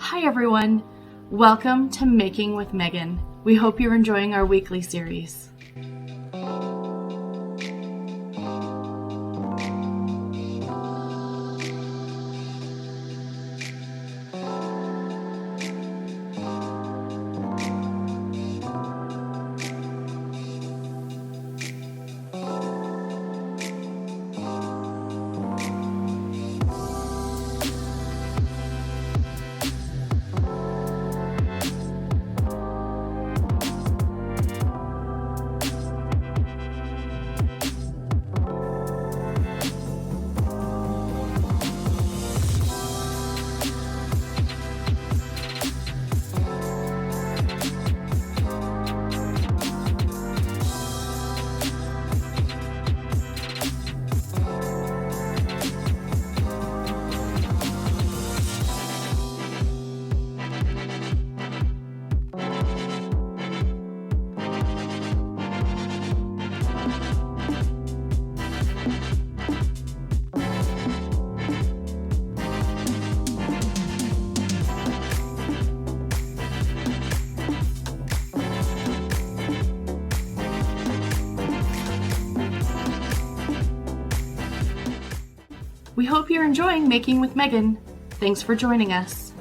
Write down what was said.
Hi everyone, welcome to Making with Meagan. We hope you're enjoying our weekly series. We hope you're enjoying Making with Meagan. Thanks for joining us.